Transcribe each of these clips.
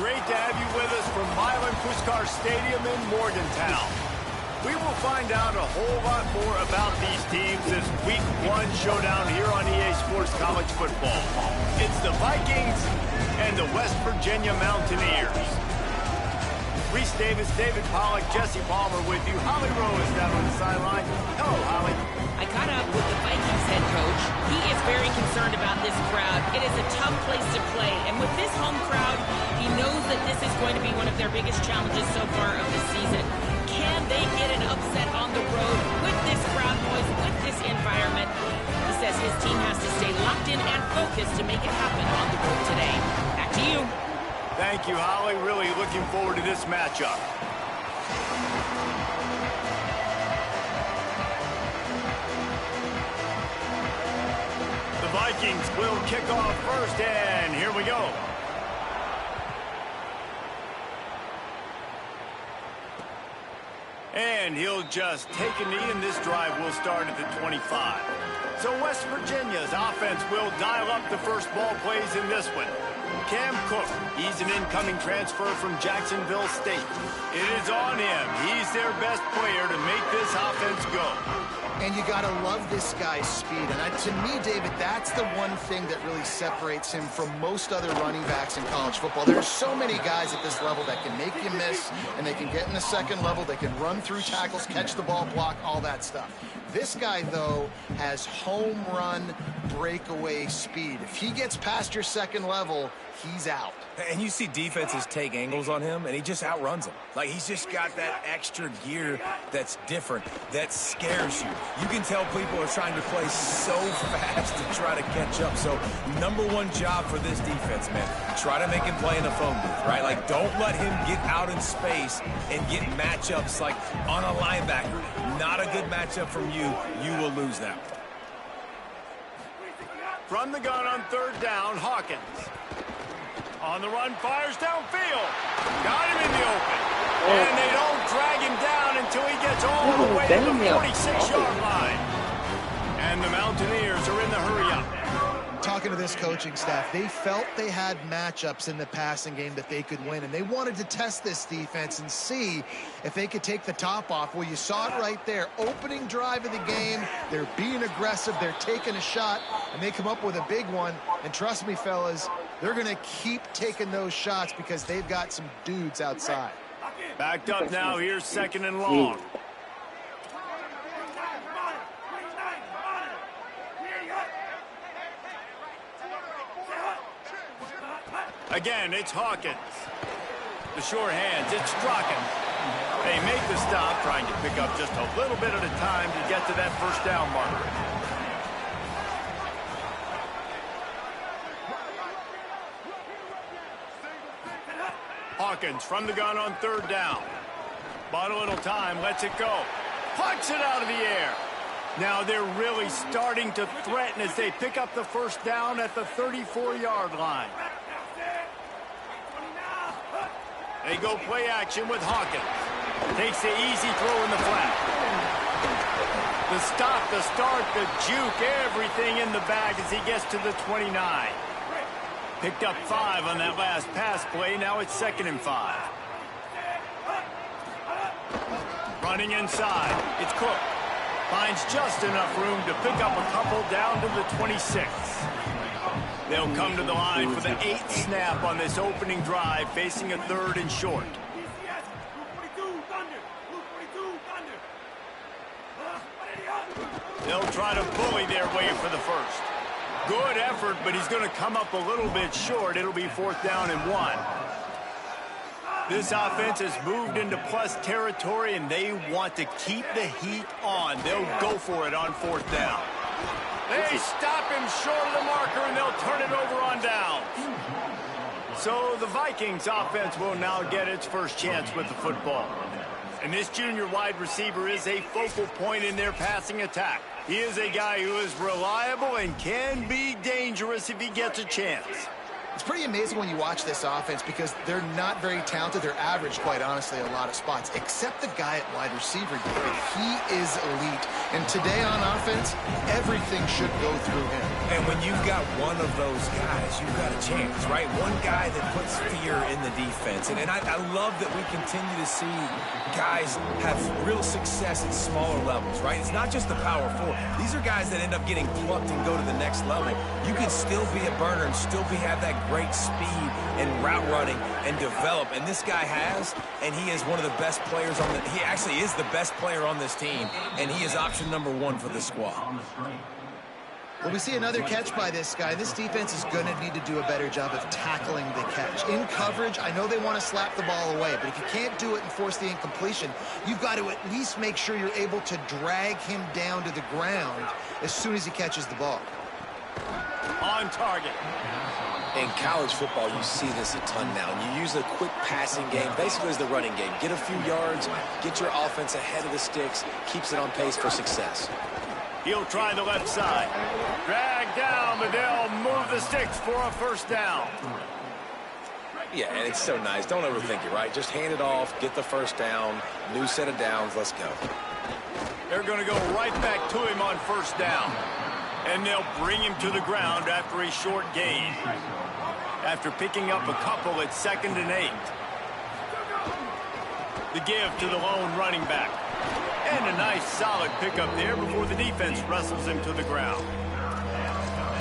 great to have you with us from Milan Puskar Stadium in Morgantown. We will find out a whole lot more about these teams this Week 1 showdown here on EA Sports College Football. It's the Vikings and the West Virginia Mountaineers. Reese Davis, David Pollack, Jesse Palmer with you. Holly Rowe is down on the sideline. Hello, Holly. I caught up with the Vikings head coach. He is very concerned about this crowd. It is a tough place to play, and with this home crowd, he knows that this is going to be one of their biggest challenges so far of the season. Can they get an upset on the road with this crowd noise, with this environment? He says his team has to stay locked in and focused to make it happen on the road today. Back to you. Thank you, Holly. Really looking forward to this matchup. The Vikings will kick off first, and here we go. And he'll just take a knee, and this drive will start at the 25. So West Virginia's offense will dial up the first ball plays in this one. Cam Cook, he's an incoming transfer from Jacksonville State. It is on him. He's their best player to make this offense go. And you got to love this guy's speed. And to me, David, that's the one thing that really separates him from most other running backs in college football. There are so many guys at this level that can make you miss, and they can get in the second level. They can run through tackles, catch the ball, block, all that stuff. This guy, though, has home run breakaway speed. If he gets past your second level, he's out. And you see defenses take angles on him, and he just outruns them. Like, he's just got that extra gear that's different, that scares you. You can tell people are trying to play so fast to try to catch up. So, number one job for this defense, man, try to make him play in the phone booth, right? Like, don't let him get out in space and get matchups like on a linebacker. Not a good matchup from you. You will lose that. From the gun on third down, Hawkins. On the run, fires downfield. Got him in the open. And they don't drag him down until he gets all the way to the 46-yard line. And the Mountaineers are in the hurry-up. Talking to this coaching staff, they felt they had matchups in the passing game that they could win, and they wanted to test this defense and see if they could take the top off. Well, you saw it right there. Opening drive of the game, they're being aggressive, they're taking a shot, and they come up with a big one. And trust me, fellas, they're going to keep taking those shots because they've got some dudes outside. Backed up now, here's second and long. Again, it's Hawkins. The short hands, it's Strachan. They make the stop, trying to pick up just a little bit at a time to get to that first down marker. Hawkins from the gun on third down. Bought a little time, lets it go. Plucks it out of the air. Now they're really starting to threaten as they pick up the first down at the 34-yard line. They go play action with Hawkins. Takes the easy throw in the flat. The stop, the start, the juke, everything in the bag as he gets to the 29. Picked up 5 on that last pass play. Now it's 2nd and 5. Running inside. It's Cook. Finds just enough room to pick up a couple down to the 26. They'll come to the line for the 8th snap on this opening drive, facing a 3rd and short. They'll try to bully their way for the first. Good effort, but he's going to come up a little bit short. It'll be 4th down and 1. This offense has moved into plus territory, and they want to keep the heat on. They'll go for it on 4th down. They stop him short of the marker, and they'll turn it over on down. So the Vikings offense will now get its first chance with the football. And this junior wide receiver is a focal point in their passing attack. He is a guy who is reliable and can be dangerous if he gets a chance. It's pretty amazing when you watch this offense because they're not very talented. They're average, quite honestly, a lot of spots, except the guy at wide receiver, David. He is elite. And today on offense, everything should go through him. And when you've got one of those guys, you've got a chance, right? One guy that puts fear in the defense. And I love that we continue to see guys have real success at smaller levels, right? It's not just the power four. These are guys that end up getting plucked and go to the next level. You can still be a burner and still have that great speed and route running and develop. And this guy has, and he is one of the best players on the – he actually is the best player on this team, and he is option number one for the squad. Well, we see another catch by this guy. This defense is going to need to do a better job of tackling the catch. In coverage, I know they want to slap the ball away, but if you can't do it and force the incompletion, you've got to at least make sure you're able to drag him down to the ground as soon as he catches the ball. On target. In college football, you see this a ton now. And you use a quick passing game, basically as the running game. Get a few yards, get your offense ahead of the sticks, keeps it on pace for success. He'll try the left side. Drag down, but they'll move the sticks for a first down. Yeah, and it's so nice. Don't overthink it, right? Just hand it off, get the first down, new set of downs, let's go. They're going to go right back to him on first down. And they'll bring him to the ground after a short gain. After picking up a couple at 2nd and 8. The give to the lone running back. And a nice solid pickup there before the defense wrestles him to the ground.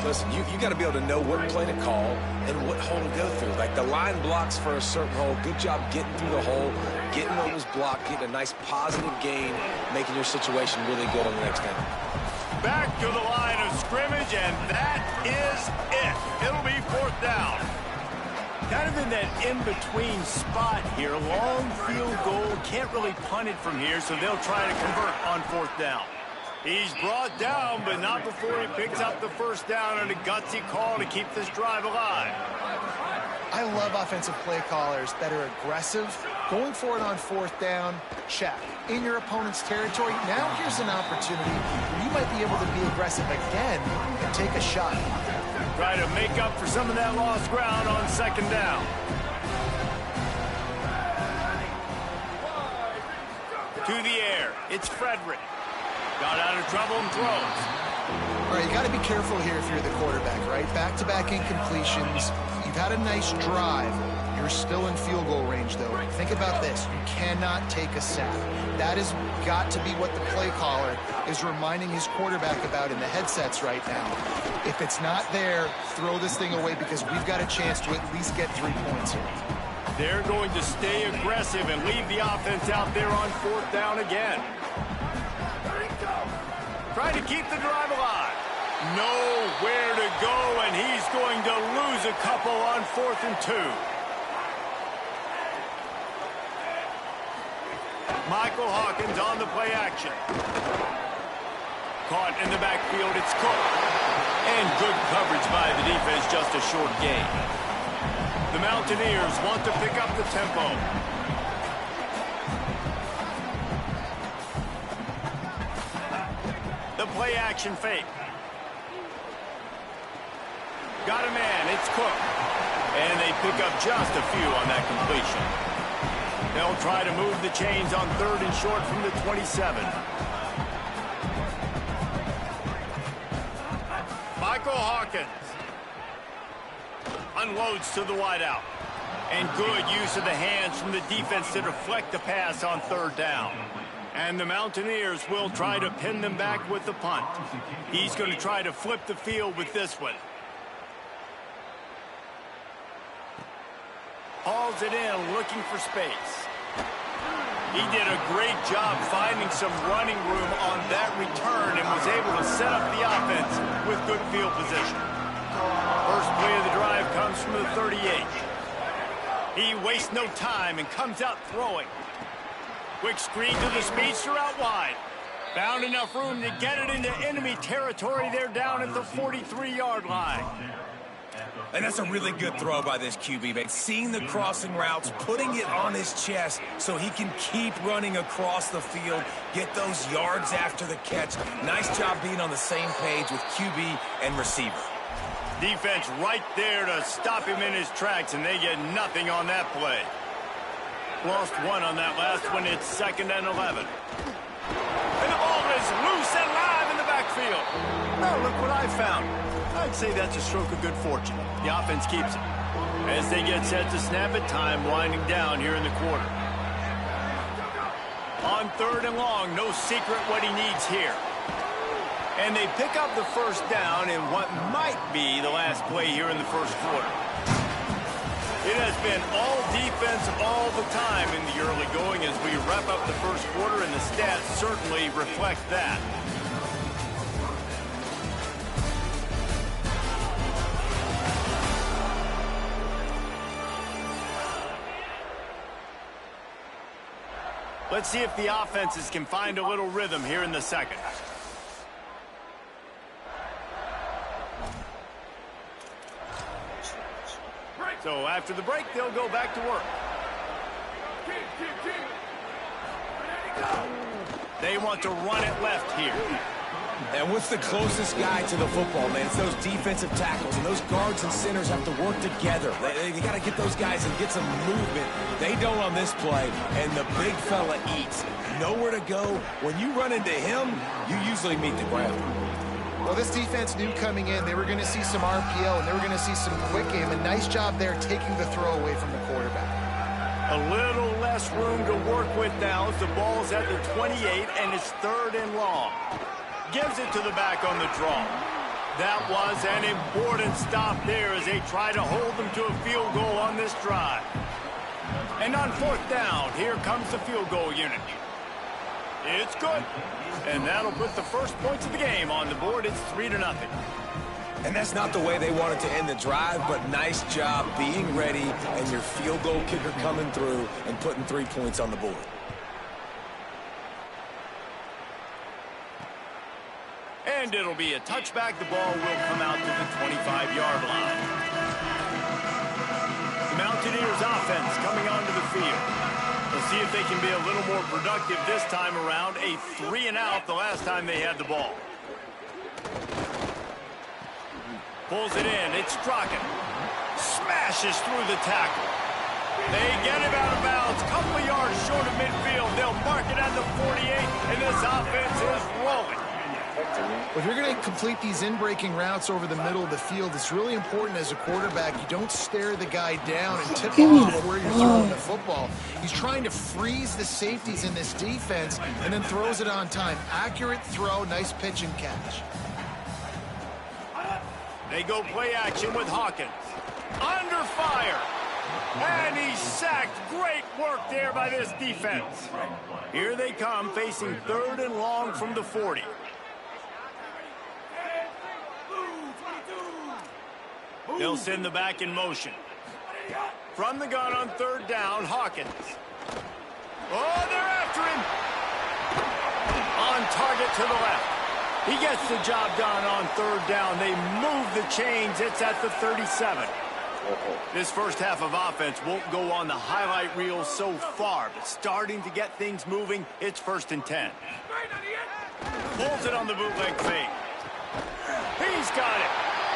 Listen, you got to be able to know what play to call and what hole to go through. Like the line blocks for a certain hole. Good job getting through the hole, getting what was blocked, getting a nice positive gain, making your situation really good on the next down. Back to the line of scrimmage, and that is it. It'll be 4th down. Kind of in that in-between spot here. Long field goal. Can't really punt it from here, so they'll try to convert on 4th down. He's brought down, but not before he picks up the first down on a gutsy call to keep this drive alive. I love offensive play callers that are aggressive. Going for it on 4th down, check. In your opponent's territory, now here's an opportunity where you might be able to be aggressive again and take a shot. Try to make up for some of that lost ground on 2nd down. To the air, it's Frederick. Got out of trouble and throws. All right, you got to be careful here if you're the quarterback, right? Back-to-back incompletions. You've had a nice drive. You're still in field goal range, though. Think about this. You cannot take a sack. That has got to be what the play caller is reminding his quarterback about in the headsets right now. If it's not there, throw this thing away because we've got a chance to at least get 3 points here. They're going to stay aggressive and leave the offense out there on 4th down again. Trying to keep the drive alive. Nowhere to go, and he's going to lose a couple on 4th and 2. Michael Hawkins on the play action. Caught in the backfield, it's Cook. And good coverage by the defense, just a short gain. The Mountaineers want to pick up the tempo. The play action fake. Got a man, it's Cook. And they pick up just a few on that completion. They'll try to move the chains on 3rd and short from the 27. Michael Hawkins unloads to the wideout. And good use of the hands from the defense to deflect the pass on 3rd down. And the Mountaineers will try to pin them back with the punt. He's going to try to flip the field with this one. Hauls it in, looking for space. He did a great job finding some running room on that return and was able to set up the offense with good field position. First play of the drive comes from the 38. He wastes no time and comes out throwing. Quick screen to the speedster out wide. Found enough room to get it into enemy territory. They're down at the 43-yard line. And that's a really good throw by this QB, man. Seeing the crossing routes, putting it on his chest so he can keep running across the field, get those yards after the catch. Nice job being on the same page with QB and receiver. Defense right there to stop him in his tracks, and they get nothing on that play. Lost one on that last one. It's 2nd and 11. And the ball is loose and what I found. I'd say that's a stroke of good fortune. The offense keeps it. As they get set to snap it, time winding down here in the quarter. On 3rd and long, no secret what he needs here. And they pick up the first down in what might be the last play here in the first quarter. It has been all defense all the time in the early going as we wrap up the first quarter, and the stats certainly reflect that. Let's see if the offenses can find a little rhythm here in the second. So after the break, they'll go back to work. They want to run it left here. And what's the closest guy to the football, man? It's those defensive tackles, and those guards and centers have to work together. They got to get those guys and get some movement. They don't on this play, and the big fella eats. Nowhere to go. When you run into him, you usually meet the ground. Well, this defense knew coming in they were going to see some RPO, and they were going to see some quick game. A nice job there taking the throw away from the quarterback. A little less room to work with now as the ball's at the 28, and it's 3rd and long. Gives it to the back on the draw. That was an important stop there as they try to hold them to a field goal on this drive. And on 4th down, here comes the field goal unit. It's good. And that'll put the first points of the game on the board. It's 3-0. And that's not the way they wanted to end the drive, but nice job being ready and your field goal kicker coming through and putting 3 points on the board. And it'll be a touchback. The ball will come out to the 25-yard line. The Mountaineers offense coming onto the field. We'll see if they can be a little more productive this time around. A 3-and-out the last time they had the ball. Pulls it in. It's Strachan. Smashes through the tackle. They get him out of bounds. Couple of yards short of midfield. They'll mark it at the 48, and this offense is rolling. If you're going to complete these in-breaking routes over the middle of the field, it's really important as a quarterback you don't stare the guy down and tip off where you're throwing the football. He's trying to freeze the safeties in this defense and then throws it on time. Accurate throw, nice pitch and catch. They go play action with Hawkins. Under fire. And he's sacked. Great work there by this defense. Here they come, facing 3rd and long from the 40. They'll send the back in motion. From the gun on 3rd down, Hawkins. Oh, they're after him. On target to the left. He gets the job done on 3rd down. They move the chains. It's at the 37. This first half of offense won't go on the highlight reel so far, but starting to get things moving, it's 1st and 10. Pulls it on the bootleg fake. He's got it.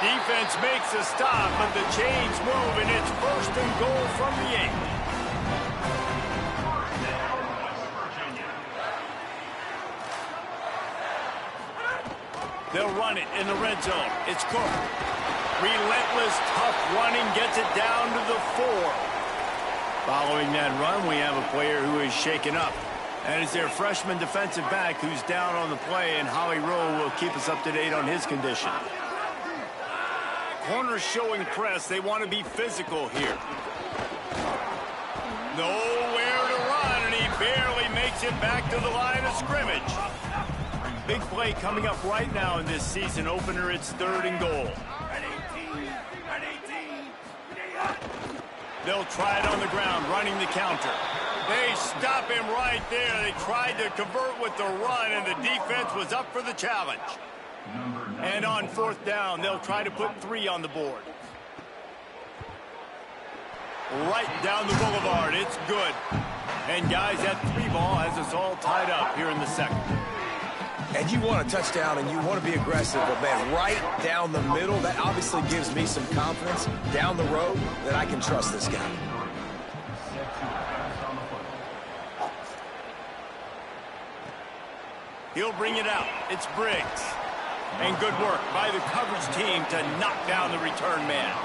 Defense makes a stop, but the chains move, and it's 1st and goal from the 8. They'll run it in the red zone. It's Cook. Relentless, tough running, gets it down to the 4. Following that run, we have a player who is shaken up. And it's their freshman defensive back who's down on the play, and Holly Rowe will keep us up to date on his condition. Corners showing press. They want to be physical here. Nowhere to run, and he barely makes it back to the line of scrimmage. Big play coming up right now in this season opener. It's 3rd and goal. They'll try it on the ground, running the counter. They stop him right there. They tried to convert with the run, and the defense was up for the challenge. And on 4th down, they'll try to put 3 on the board. Right down the boulevard. It's good. And, guys, that 3 ball has us all tied up here in the second. And you want a touchdown and you want to be aggressive, but, man, right down the middle, that obviously gives me some confidence down the road that I can trust this guy. He'll bring it out. It's Briggs. And good work by the coverage team to knock down the return man.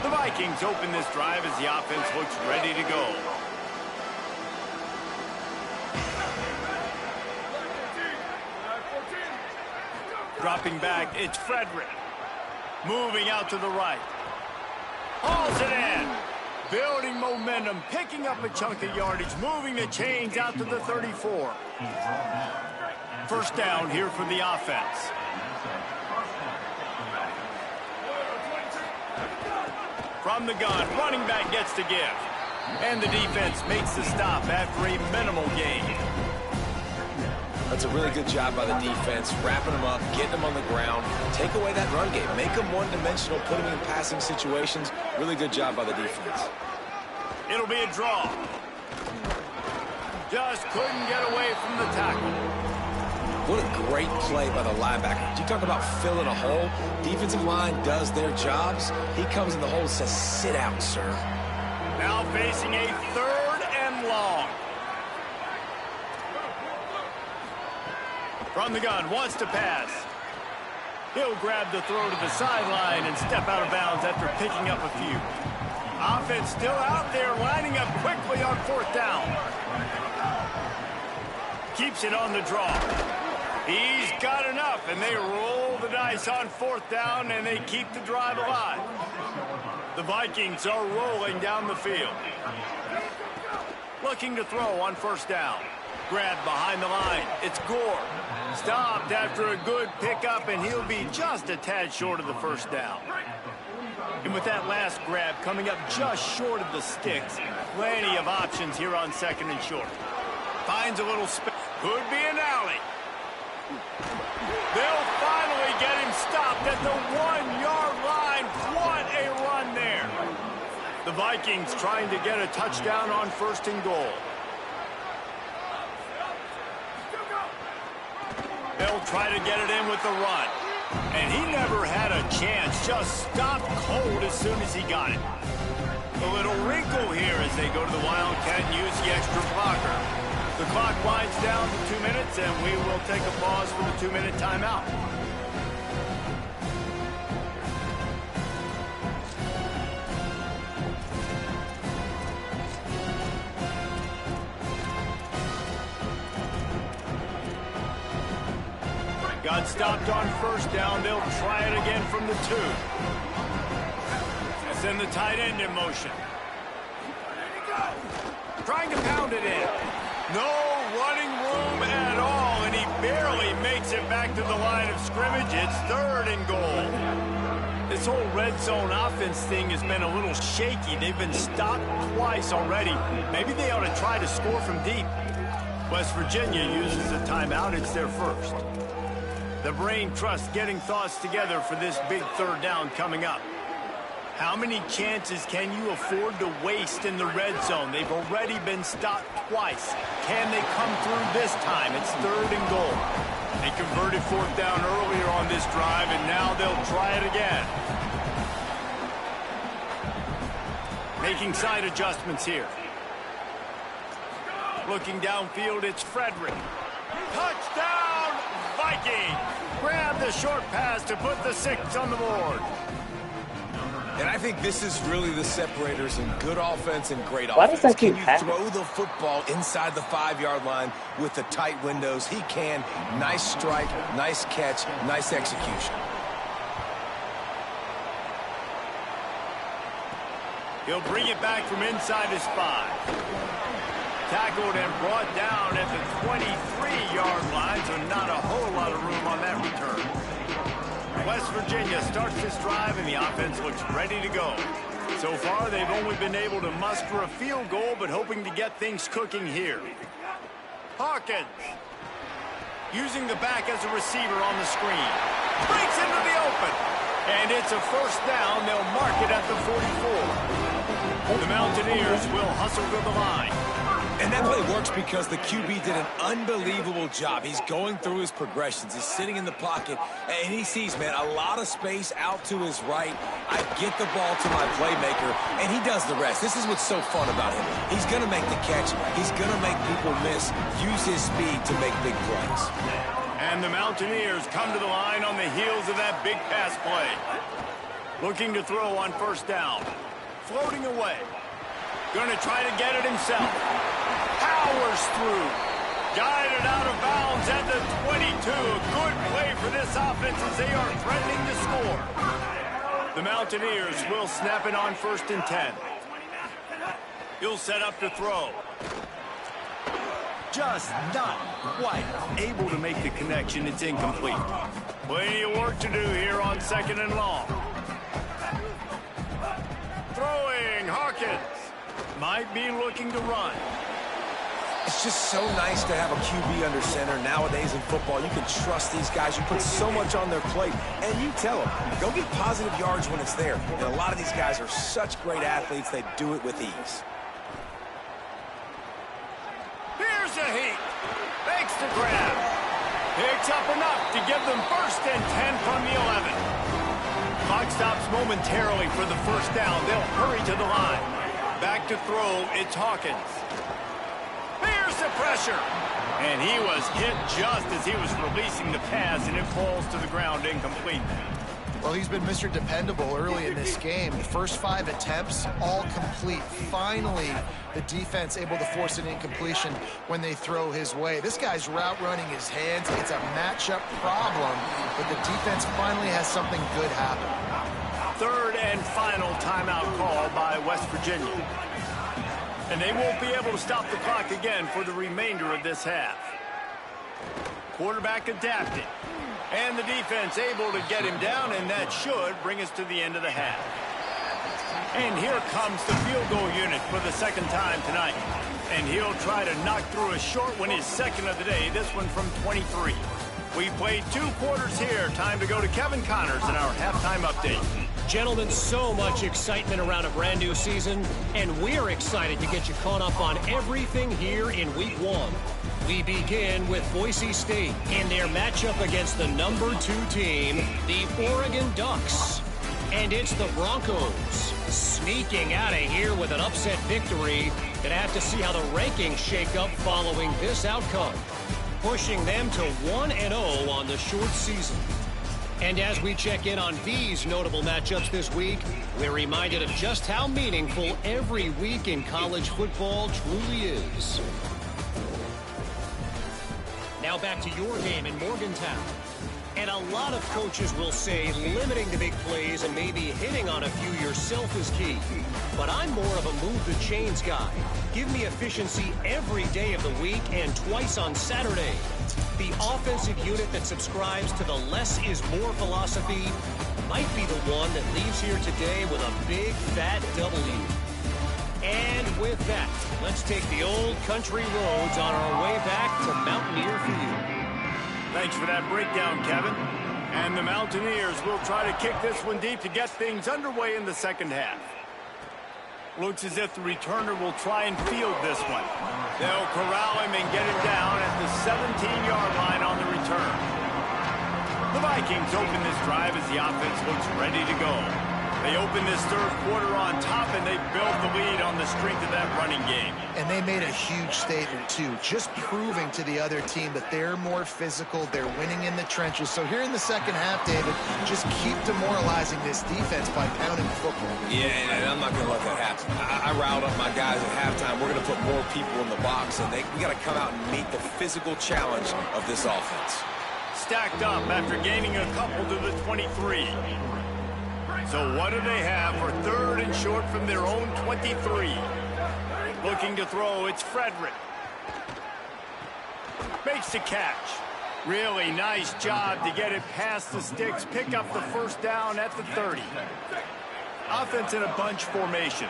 The Vikings open this drive as the offense looks ready to go. Dropping back, it's Frederick. Moving out to the right. Hauls it in. Building momentum, picking up a chunk of yardage, moving the chains out to the 34. First down here for the offense. From the gun, running back gets to give. And the defense makes the stop after a minimal gain. That's a really good job by the defense, wrapping them up, getting them on the ground, take away that run game, make them one-dimensional, put them in passing situations. Really good job by the defense. It'll be a draw. Just couldn't get away from the tackle. What a great play by the linebacker. You talk about filling a hole. Defensive line does their jobs. He comes in the hole and says, sit out, sir. Now facing a 3rd and long. From the gun, wants to pass. He'll grab the throw to the sideline and step out of bounds after picking up a few. Offense still out there, lining up quickly on 4th down. Keeps it on the draw. He's got enough, and they roll the dice on 4th down, and they keep the drive alive. The Vikings are rolling down the field. Looking to throw on 1st down. Grabbed behind the line. It's Gore. Stopped after a good pickup, and he'll be just a tad short of the 1st down. And with that last grab coming up just short of the sticks, plenty of options here on 2nd and short. Finds a little space. Could be an alley. They'll finally get him stopped at the 1-yard line. What a run there. The Vikings trying to get a touchdown on 1st and goal. They'll try to get it in with the run. And he never had a chance, just stopped cold as soon as he got it. A little wrinkle here as they go to the Wildcat and use the extra blocker. The clock winds down to 2 minutes, and we will take a pause for the 2-minute timeout. Got stopped on 1st down. They'll try it again from the 2. And send the tight end in motion. Trying to pound it in. No running room at all, and he barely makes it back to the line of scrimmage. It's 3rd and goal. This whole red zone offense thing has been a little shaky. They've been stopped twice already. Maybe they ought to try to score from deep. West Virginia uses a timeout. It's their first. The Brain Trust getting thoughts together for this big 3rd down coming up. How many chances can you afford to waste in the red zone? They've already been stopped twice. Can they come through this time? It's 3rd and goal. They converted 4th down earlier on this drive, and now they'll try it again. Making side adjustments here. Looking downfield, it's Frederick. Touchdown, Vikings! Grab the short pass to put the 6 on the board. And I think this is really the separators in good offense and great Why does offense. that keep Can you happening? throw the football inside the 5-yard line with the tight windows? He can. Nice strike, nice catch, nice execution. He'll bring it back from inside his 5. Tackled and brought down at the 23-yard line, so not a whole lot of room on that return. West Virginia starts this drive, and the offense looks ready to go. So far, they've only been able to muster a field goal, but hoping to get things cooking here. Hawkins, using the back as a receiver on the screen. Breaks into the open. And it's a 1st down. They'll mark it at the 44. The Mountaineers will hustle to the line. And that play works because the QB did an unbelievable job. He's going through his progressions. He's sitting in the pocket, and he sees, man, a lot of space out to his right. I get the ball to my playmaker, and he does the rest. This is what's so fun about him. He's going to make the catch. He's going to make people miss, use his speed to make big plays. And the Mountaineers come to the line on the heels of that big pass play. Looking to throw on first down. Floating away. Going to try to get it himself. Powers through. Guided out of bounds at the 22. A good play for this offense as they are threatening to score. The Mountaineers will snap it on 1st and 10. He'll set up to throw. Just not quite able to make the connection. It's incomplete. Plenty of work to do here on 2nd and long. Throwing, Hawkins. Might be looking to run. It's just so nice to have a QB under center. Nowadays in football, you can trust these guys. You put so much on their plate, and you tell them, go get positive yards when it's there. And a lot of these guys are such great athletes, they do it with ease. Here's a heat. Makes the grab. Picks up enough to give them 1st and 10 from the 11. Clock stops momentarily for the first down. They'll hurry to the line. Back to throw, it's Hawkins. Here's the pressure. And he was hit just as he was releasing the pass, and it falls to the ground incomplete. Well, he's been Mr. Dependable early in this game. The first 5 attempts, all complete. Finally, the defense able to force an incompletion when they throw his way. This guy's route running his hands. It's a matchup problem, but the defense finally has something good happen. 3rd and final timeout call by West Virginia. And they won't be able to stop the clock again for the remainder of this half. Quarterback adapted. And the defense able to get him down, and that should bring us to the end of the half. And here comes the field goal unit for the 2nd time tonight. And he'll try to knock through a short one, his 2nd of the day, this one from 23. We played 2 quarters here. Time to go to Kevin Connors in our halftime update. Gentlemen, so much excitement around a brand new season, and we're excited to get you caught up on everything here in Week 1. We begin with Boise State in their matchup against the number 2 team, the Oregon Ducks. And it's the Broncos sneaking out of here with an upset victory. Gonna have to see how the rankings shake up following this outcome, pushing them to 1-0 on the short season. And as we check in on these notable matchups this week, we're reminded of just how meaningful every week in college football truly is. Now back to your game in Morgantown. And a lot of coaches will say limiting the big plays and maybe hitting on a few yourself is key. But I'm more of a move the chains guy. Give me efficiency every day of the week and twice on Saturday. The offensive unit that subscribes to the less is more philosophy might be the one that leaves here today with a big fat W. And with that, let's take the old country roads on our way back to Mountaineer Field. Thanks for that breakdown, Kevin. And the Mountaineers will try to kick this one deep to get things underway in the 2nd half. Looks as if the returner will try and field this one. They'll corral him and get him down at the 17-yard line on the return. The Vikings open this drive as the offense looks ready to go. They open this 3rd quarter on top, and they built the lead on the strength of that running game. And they made a huge statement, too, just proving to the other team that they're more physical, they're winning in the trenches. So here in the 2nd half, David, just keep demoralizing this defense by pounding the football. Yeah, and I'm not going to let that happen. I riled up my guys at halftime. We're going to put more people in the box, and we got to come out and meet the physical challenge of this offense. Stacked up after gaining a couple to the 23. So what do they have for 3rd and short from their own 23? Looking to throw, it's Frederick. Makes the catch. Really nice job to get it past the sticks. Pick up the 1st down at the 30. Offense in a bunch formation.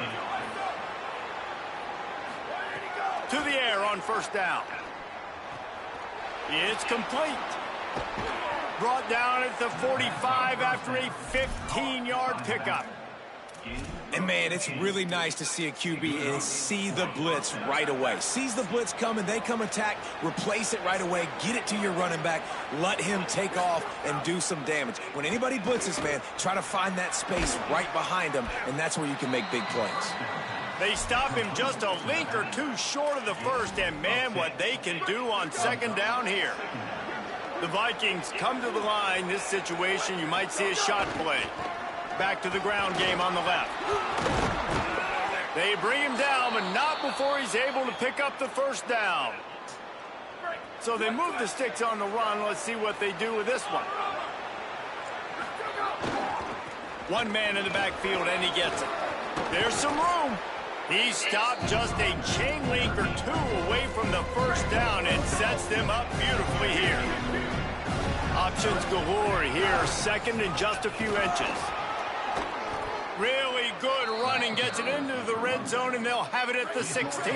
To the air on 1st down. It's complete. Brought down at the 45 after a 15-yard pickup. And, man, it's really nice to see a QB and see the blitz right away. Sees the blitz coming, they come attack, replace it right away, get it to your running back, let him take off and do some damage. When anybody blitzes, man, try to find that space right behind them, and that's where you can make big plays. They stop him just a link or two short of the 1st, and, man, what they can do on 2nd down here. The Vikings come to the line. This situation, you might see a shot play. Back to the ground game on the left. They bring him down, but not before he's able to pick up the first down. So they move the sticks on the run. Let's see what they do with this one. One man in the backfield, and he gets it. There's some room. He stopped just a chain link or two away from the first down and sets them up beautifully here. Options galore here. Second and just a few inches. Really good running. Gets it into the red zone, and they'll have it at the 16.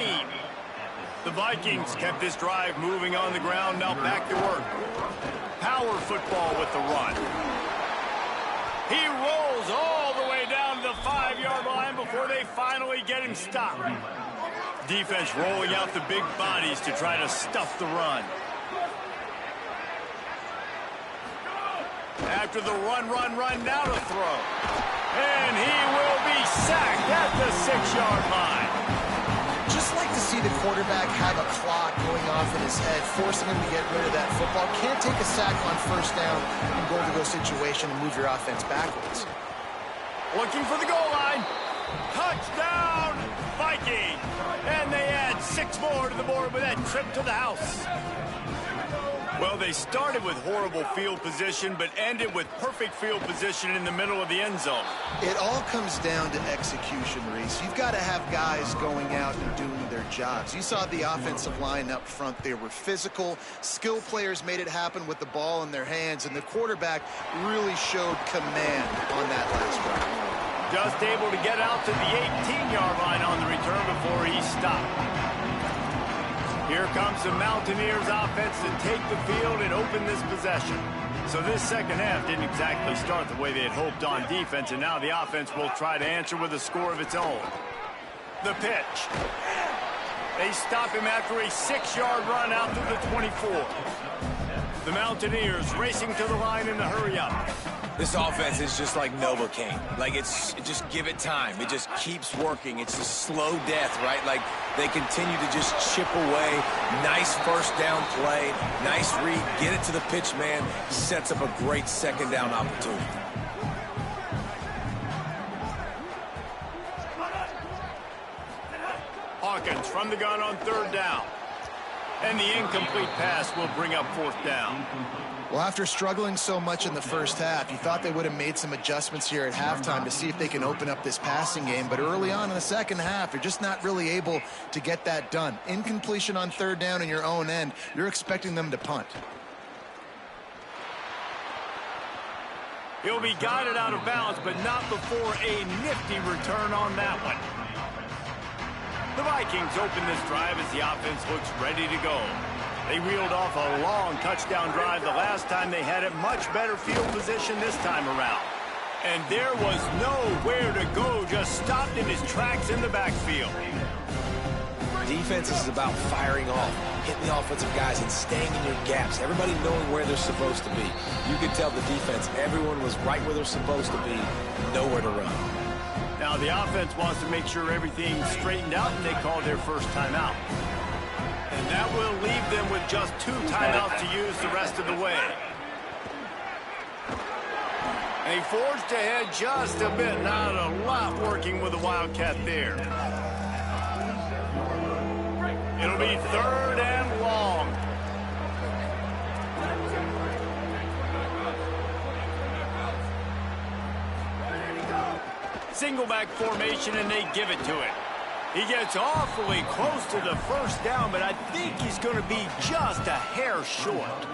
The Vikings kept this drive moving on the ground. Now back to work. Power football with the run. He rolls all the way down to the 5-yard line before they finally get him stopped. Defense rolling out the big bodies to try to stuff the run. After the run, now to throw. And he will be sacked at the 6-yard line. Just like to see the quarterback have a clock going off in his head, forcing him to get rid of that football. Can't take a sack on first down and goal-to-go situation and move your offense backwards. Looking for the goal line. Touchdown, Viking. And they add 6 more to the board with that trip to the house. Well, they started with horrible field position, but ended with perfect field position in the middle of the end zone. It all comes down to execution, Reese. You've got to have guys going out and doing their jobs. You saw the offensive line up front. They were physical. Skill players made it happen with the ball in their hands, and the quarterback really showed command on that last drive. Just able to get out to the 18-yard line on the return before he stopped. Here comes the Mountaineers offense to take the field and open this possession. So this second half didn't exactly start the way they had hoped on defense, and now the offense will try to answer with a score of its own. The pitch. They stop him after a 6-yard run out to the 24. The Mountaineers racing to the line in the hurry-up. This offense is just like Novocaine. Like, just give it time. It just keeps working. It's a slow death, right? Like, they continue to just chip away. Nice first down play. Nice read. Get it to the pitch man. Sets up a great second down opportunity. Hawkins from the gun on third down. And the incomplete pass will bring up fourth down. Well, after struggling so much in the first half, you thought they would have made some adjustments here at halftime to see if they can open up this passing game. But early on in the second half, you're just not really able to get that done. Incompletion on third down in your own end, you're expecting them to punt. He'll be guided out of bounds, but not before a nifty return on that one. The Vikings open this drive as the offense looks ready to go. They reeled off a long touchdown drive the last time they had it. Much better field position this time around. And there was nowhere to go, just stopped in his tracks in the backfield. Defense is about firing off, hitting the offensive guys and staying in your gaps. Everybody knowing where they're supposed to be. You could tell the defense, everyone was right where they're supposed to be, nowhere to run. Now the offense wants to make sure everything's straightened out, and they call their first timeout. And that will leave them with just 2 timeouts to use the rest of the way. They forged ahead just a bit. Not a lot working with the Wildcat there. It'll be third and long. Single back formation, and they give it to it. He gets awfully close to the first down, but I think he's going to be just a hair short.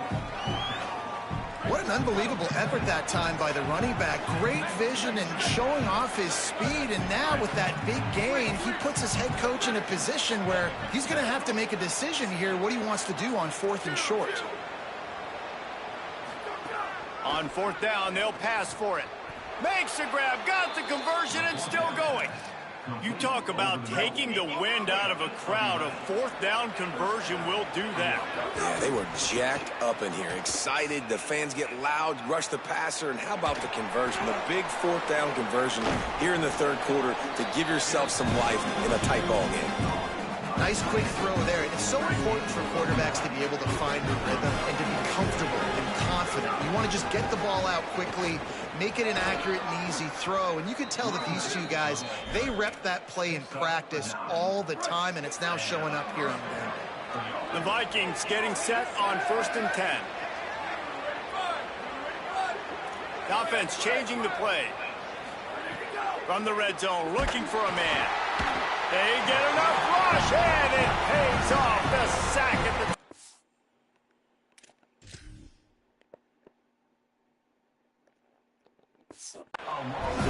What an unbelievable effort that time by the running back. Great vision and showing off his speed. And now with that big gain, he puts his head coach in a position where he's going to have to make a decision here what he wants to do on 4th and short. On 4th down, they'll pass for it. Makes the grab, got the conversion, and still going. You talk about taking the wind out of a crowd. A 4th down conversion will do that. Yeah, they were jacked up in here, excited. The fans get loud, rush the passer, and how about the conversion? The big 4th down conversion here in the third quarter to give yourself some life in a tight ball game. Nice quick throw there. It's so important for quarterbacks to be able to find a rhythm and to be comfortable in get the ball out quickly, make it an accurate and easy throw. And you can tell that these two guys, they rep that play in practice all the time, and it's now showing up here on Monday. The Vikings getting set on 1st and 10. The offense changing the play. From the red zone, looking for a man. They get enough rush, and it pays off. The sack at the...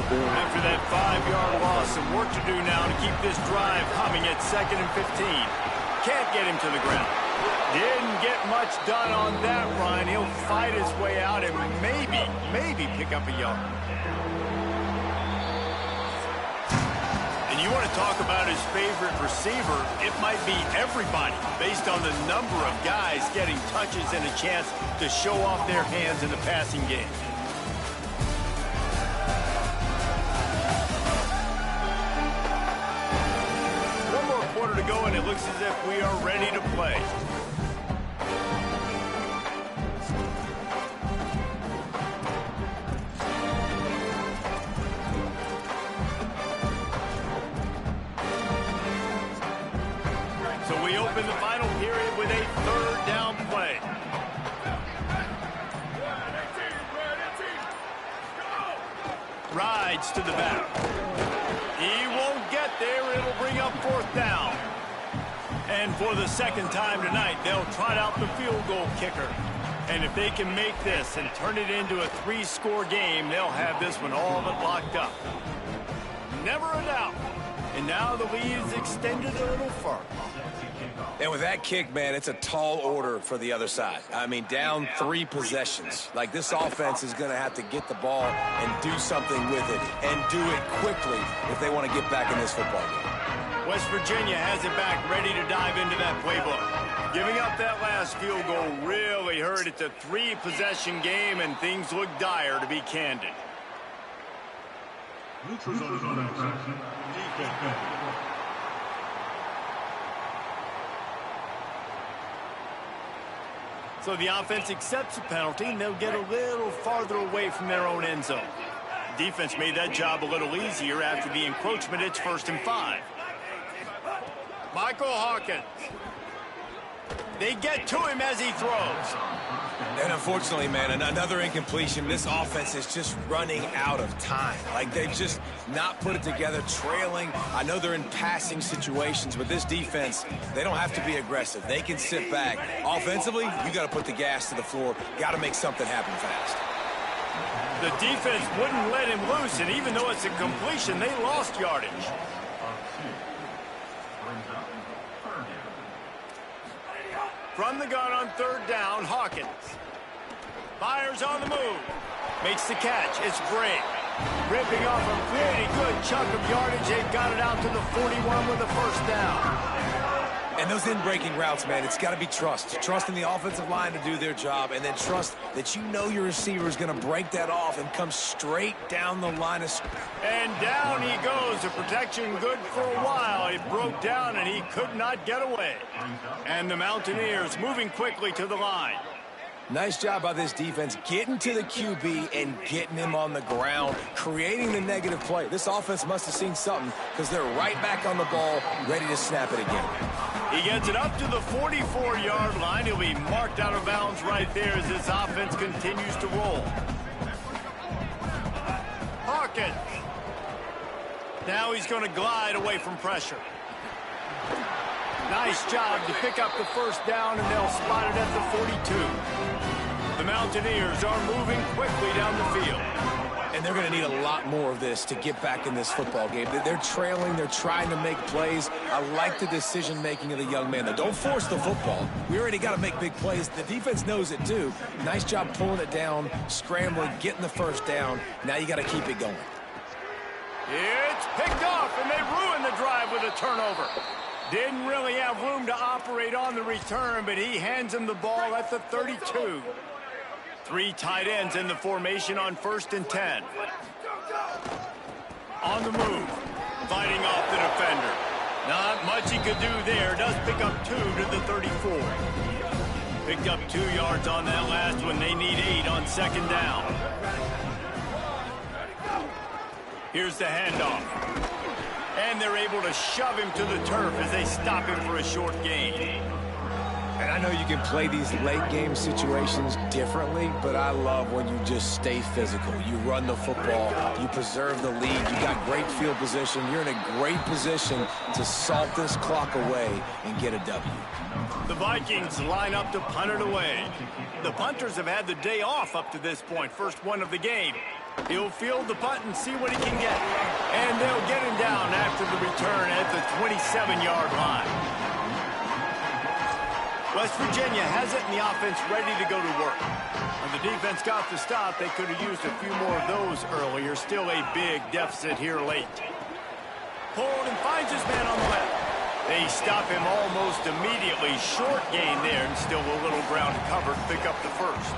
After that 5-yard loss, some work to do now to keep this drive humming at 2nd and 15. Can't get him to the ground. Didn't get much done on that run. He'll fight his way out and maybe pick up a yard. And you want to talk about his favorite receiver, it might be everybody based on the number of guys getting touches and a chance to show off their hands in the passing game. To go, and it looks as if we are ready to play. So we open the final period with a 3rd down play. Rides to the back. He won't get there. It'll bring up 4th down. And for the 2nd time tonight, they'll trot out the field goal kicker. And if they can make this and turn it into a 3-score game, they'll have this one all but locked up. Never a doubt. And now the lead is extended a little further. And with that kick, man, it's a tall order for the other side. I mean, down 3 possessions. Like, this offense is going to have to get the ball and do something with it, and do it quickly if they want to get back in this football game. West Virginia has it back, ready to dive into that playbook. Giving up that last field goal really hurt. It's a 3-possession game, and things look dire, to be candid. So the offense accepts the penalty, and they'll get a little farther away from their own end zone. Defense made that job a little easier after the encroachment. It's 1st and 5. Michael Hawkins. They get to him as he throws. And unfortunately, man, another incompletion. This offense is just running out of time. Like, they've just not put it together, trailing. I know they're in passing situations, but this defense, they don't have to be aggressive. They can sit back. Offensively, you got to put the gas to the floor. Got to make something happen fast. The defense wouldn't let him loose, and even though it's a completion, they lost yardage. From the gun on 3rd down, Hawkins. Fires on the move. Makes the catch. It's Gray. Ripping off a pretty good chunk of yardage. They got it out to the 41 with a 1st down. And those in-breaking routes, man, it's got to be trust. Trust in the offensive line to do their job, and then trust that you know your receiver is going to break that off and come straight down the line of... And down he goes. The protection good for a while. It broke down, and he could not get away. And the Mountaineers moving quickly to the line. Nice job by this defense getting to the QB and getting him on the ground, creating the negative play. This offense must have seen something because they're right back on the ball, ready to snap it again. He gets it up to the 44-yard line. He'll be marked out of bounds right there as this offense continues to roll. Hawkins. Now he's going to glide away from pressure. Nice job to pick up the 1st down, and they'll spot it at the 42. The Mountaineers are moving quickly down the field. And they're going to need a lot more of this to get back in this football game. They're trailing. They're trying to make plays. I like the decision-making of the young man. Don't force the football. We already got to make big plays. The defense knows it, too. Nice job pulling it down, scrambling, getting the 1st down. Now you got to keep it going. It's picked off, and they ruin the drive with a turnover. Didn't really have room to operate on the return, but he hands him the ball at the 32. 3 tight ends in the formation on 1st and 10. On the move, fighting off the defender. Not much he could do there. Does pick up 2 to the 34. Picked up 2 yards on that last one. They need 8 on second down. Here's the handoff. And they're able to shove him to the turf as they stop him for a short gain. And I know you can play these late game situations differently, but I love when you just stay physical. You run the football, you preserve the lead, you got great field position. You're in a great position to salt this clock away and get a W. The Vikings line up to punt it away. The punters have had the day off up to this point, first one of the game. He'll field the punt and see what he can get. And they'll get him down after the return at the 27-yard line. West Virginia has it and the offense ready to go to work. When the defense got the stop, they could have used a few more of those earlier. Still a big deficit here late. Pulled and finds his man on the left. They stop him almost immediately. Short gain there and still a little ground covered. Pick up the first.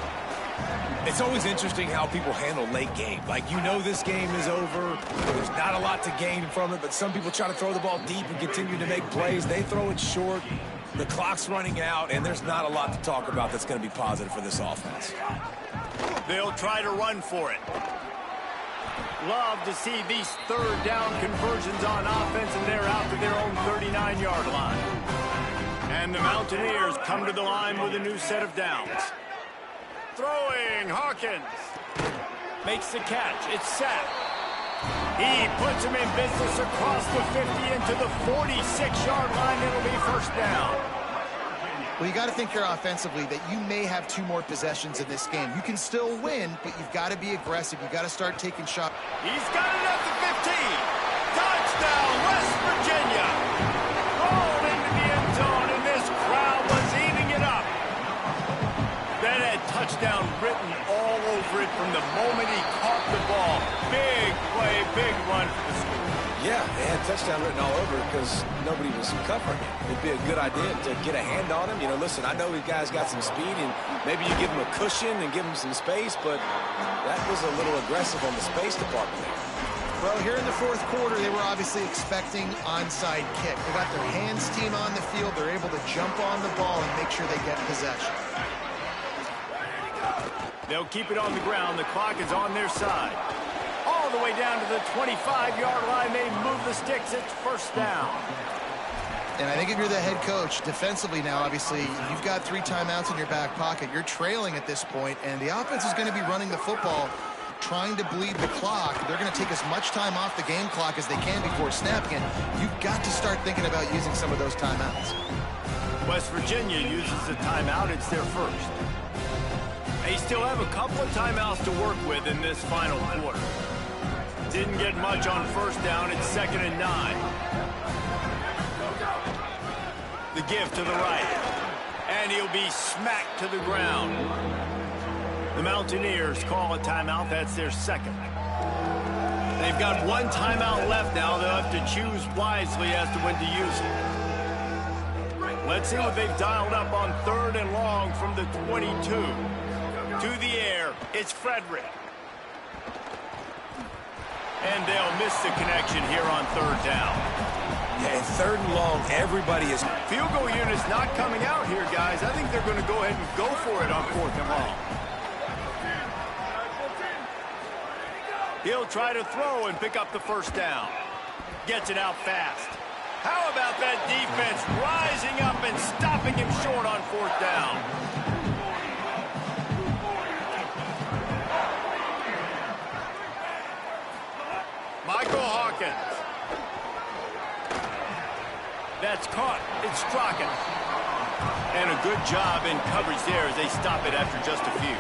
It's always interesting how people handle late game. Like, you know this game is over. There's not a lot to gain from it, but some people try to throw the ball deep and continue to make plays. They throw it short. The clock's running out, and there's not a lot to talk about that's going to be positive for this offense. They'll try to run for it. Love to see these third down conversions on offense, and they're out to their own 39-yard line. And the Mountaineers come to the line with a new set of downs. Throwing, Hawkins. Makes the catch. It's sacked. He puts him in business across the 50 into the 46-yard line. It'll be first down. Well, you got to think here offensively that you may have two more possessions in this game. You can still win, but you've got to be aggressive. You've got to start taking shots. He's got it at the 15. Touchdown, West Virginia. Rolled into the end zone, and this crowd was eating it up. That had touchdown written all over it from the moment he caught the ball. Big play, big run for the school. Yeah, they had touchdown written all over because nobody was covering him. It'd be a good idea to get a hand on him. You know, listen, I know these guys got some speed, and maybe you give him a cushion and give him some space, but that was a little aggressive on the space department there. Well, here in the fourth quarter, they were obviously expecting onside kick. They got their hands team on the field. They're able to jump on the ball and make sure they get possession. They'll keep it on the ground. The clock is on their side. All the way down to the 25-yard line. They move the sticks. It's first down. And I think if you're the head coach, defensively now, obviously, you've got 3 timeouts in your back pocket. You're trailing at this point, and the offense is going to be running the football, trying to bleed the clock. They're going to take as much time off the game clock as they can before snapping it. You've got to start thinking about using some of those timeouts. West Virginia uses a timeout. It's their first. They still have a couple of timeouts to work with in this final quarter. Didn't get much on first down. It's 2nd and 9. The give to the right. And he'll be smacked to the ground. The Mountaineers call a timeout. That's their second. They've got 1 timeout left now. They'll have to choose wisely as to when to use it. Let's see what they've dialed up on 3rd and long from the 22. To the air, it's Frederick. And they'll miss the connection here on 3rd down. Yeah, and 3rd and long, everybody is... Field goal unit's not coming out here, guys. I think they're going to go ahead and go for it on 4th and long. He'll try to throw and pick up the first down. Gets it out fast. How about that defense rising up and stopping him short on 4th down? Michael Hawkins. That's caught. It's Strachan. And a good job in coverage there as they stop it after just a few.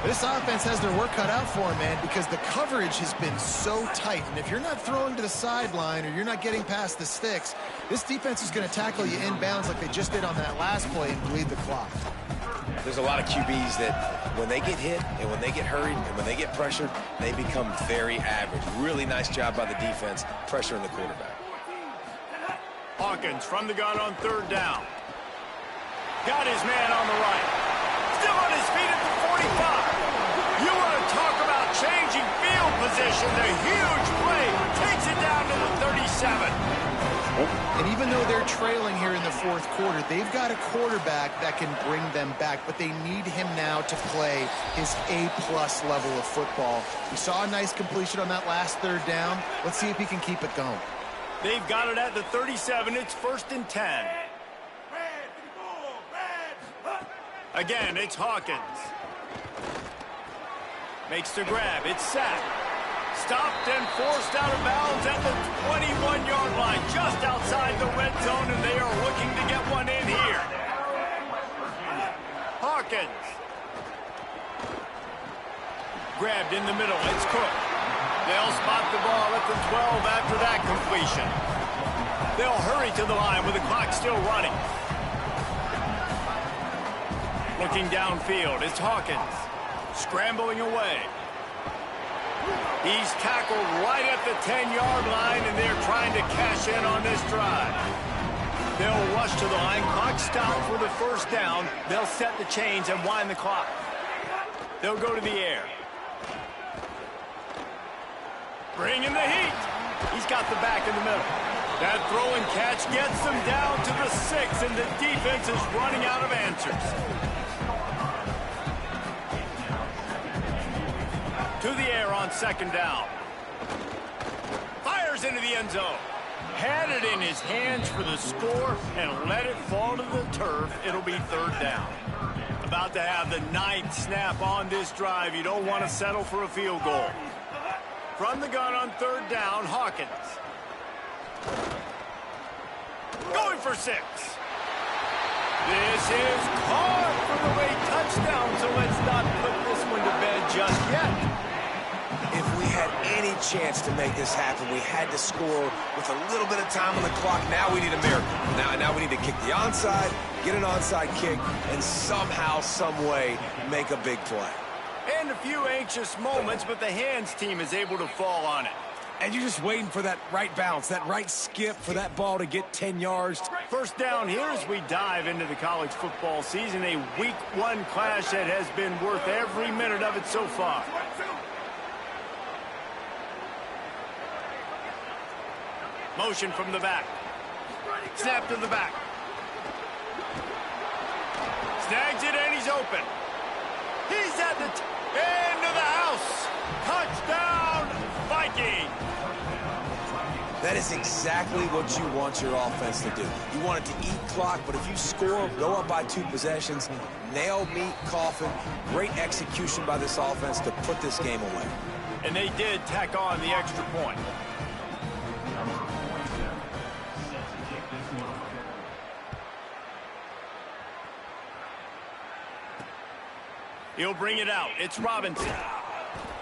This offense has their work cut out for them, man, because the coverage has been so tight. And if you're not throwing to the sideline or you're not getting past the sticks, this defense is going to tackle you inbounds like they just did on that last play and bleed the clock. There's a lot of QBs that when they get hit and when they get hurried and when they get pressured, they become very average. Really nice job by the defense pressuring the quarterback. Hawkins from the gun on 3rd down. Got his man on the right. Still on his feet at the 45. You want to talk about changing field position. The huge play takes it down to the 37. And even though they're trailing here in the fourth quarter, they've got a quarterback that can bring them back, but they need him now to play his A-plus level of football. We saw a nice completion on that last third down. Let's see if he can keep it going. They've got it at the 37. It's 1st and 10. Again, it's Hawkins. Makes the grab. It's sacked. Stopped and forced out of bounds at the 21-yard line, just outside the red zone, and they are looking to get one in here. Hawkins. Grabbed in the middle. It's Cook. They'll spot the ball at the 12 after that completion. They'll hurry to the line with the clock still running. Looking downfield, it's Hawkins. Scrambling away. He's tackled right at the 10-yard line, and they're trying to cash in on this drive. They'll rush to the line. Clock stopped for the first down. They'll set the chains and wind the clock. They'll go to the air. Bringing the heat. He's got the back in the middle. That throw and catch gets them down to the 6, and the defense is running out of answers. To the air on 2nd down. Fires into the end zone. Had it in his hands for the score and let it fall to the turf. It'll be 3rd down. About to have the 9th snap on this drive. You don't want to settle for a field goal. From the gun on 3rd down, Hawkins. Going for 6. This is caught for the late touchdown, so let's not put this one to bed just yet. If we had any chance to make this happen, we had to score with a little bit of time on the clock. Now we need a miracle. Now we need to kick the onside, get an onside kick, and somehow, some way, make a big play. And a few anxious moments, but the hands team is able to fall on it. And you're just waiting for that right bounce, that right skip for that ball to get 10 yards. 1st down here as we dive into the college football season. A week 1 clash that has been worth every minute of it so far. Motion from the back. Snap to the back. Snags it and he's open. He's at the end of the house. Touchdown, Viking. That is exactly what you want your offense to do. You want it to eat clock, but if you score, go up by 2 possessions, nail meat coffin, great execution by this offense to put this game away. And they did tack on the extra point. He'll bring it out. It's Robinson.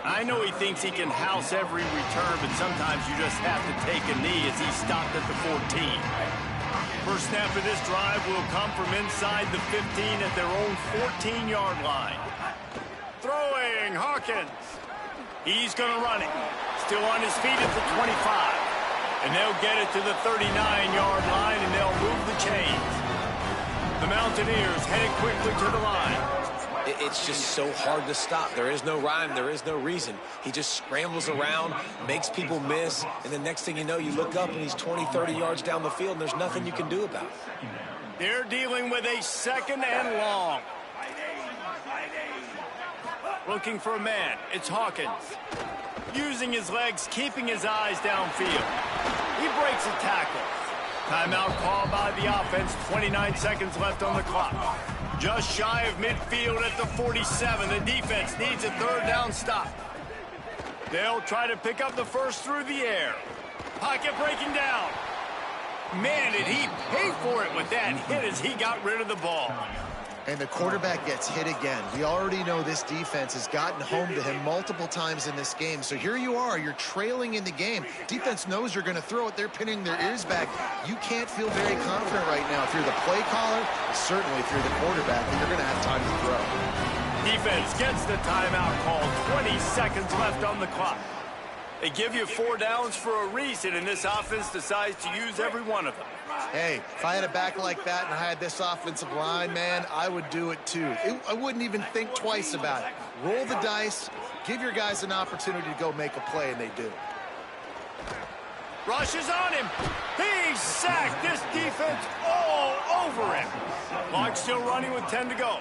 I know he thinks he can house every return, but sometimes you just have to take a knee as he stopped at the 14. First snap of this drive will come from inside the 15 at their own 14-yard line. Throwing, Hawkins. He's going to run it. Still on his feet at the 25. And they'll get it to the 39-yard line, and they'll move the chains. The Mountaineers headed quickly to the line. It's just so hard to stop. There is no rhyme. There is no reason. He just scrambles around, makes people miss, and the next thing you know, you look up and he's 20, 30 yards down the field, and there's nothing you can do about it. They're dealing with a 2nd and long. Looking for a man. It's Hawkins. Using his legs, keeping his eyes downfield. He breaks a tackle. Timeout called by the offense. 29 seconds left on the clock. Just shy of midfield at the 47. The defense needs a 3rd down stop. They'll try to pick up the first through the air. Pocket breaking down. Man, did he pay for it with that hit as he got rid of the ball. And the quarterback gets hit again. We already know this defense has gotten home to him multiple times in this game. So here you are, you're trailing in the game. Defense knows you're going to throw it. They're pinning their ears back. You can't feel very confident right now if you're the play caller, certainly if you're the quarterback, that you're going to have time to throw. Defense gets the timeout call. 20 seconds left on the clock. They give you 4 downs for a reason, and this offense decides to use every one of them. Hey, if I had a back like that and I had this offensive line, man, I would do it too. I wouldn't even think twice about it. Roll the dice, give your guys an opportunity to go make a play, and they do. Rushes on him. He's sacked. This defense all over him. Clock still running with 10 to go.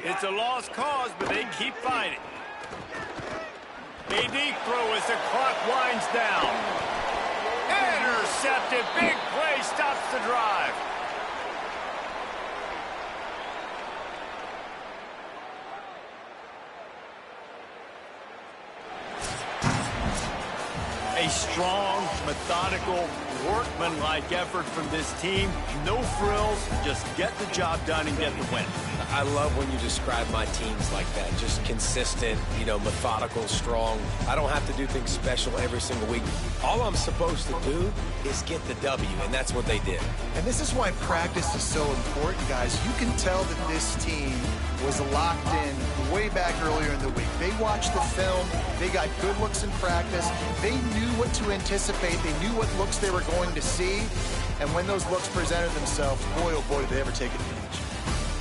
It's a lost cause, but they keep fighting. A deep throw as the clock winds down. Intercepted. Big play stops the drive. A strong, methodical, workman-like effort from this team. No frills, just get the job done and get the win. I love when you describe my teams like that. Just consistent, methodical, strong. I don't have to do things special every single week. All I'm supposed to do is get the W, and that's what they did. And this is why practice is so important, guys. You can tell that this team was locked in way back earlier in the week. They watched the film. They got good looks in practice. They knew what to anticipate. They knew what looks they were going to see. And when those looks presented themselves, boy, oh boy, did they ever take advantage.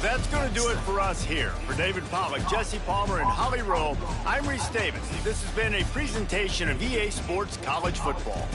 That's going to do it for us here. For David Pollack, Jesse Palmer, and Holly Rowe, I'm Reese Davis. This has been a presentation of EA Sports College Football.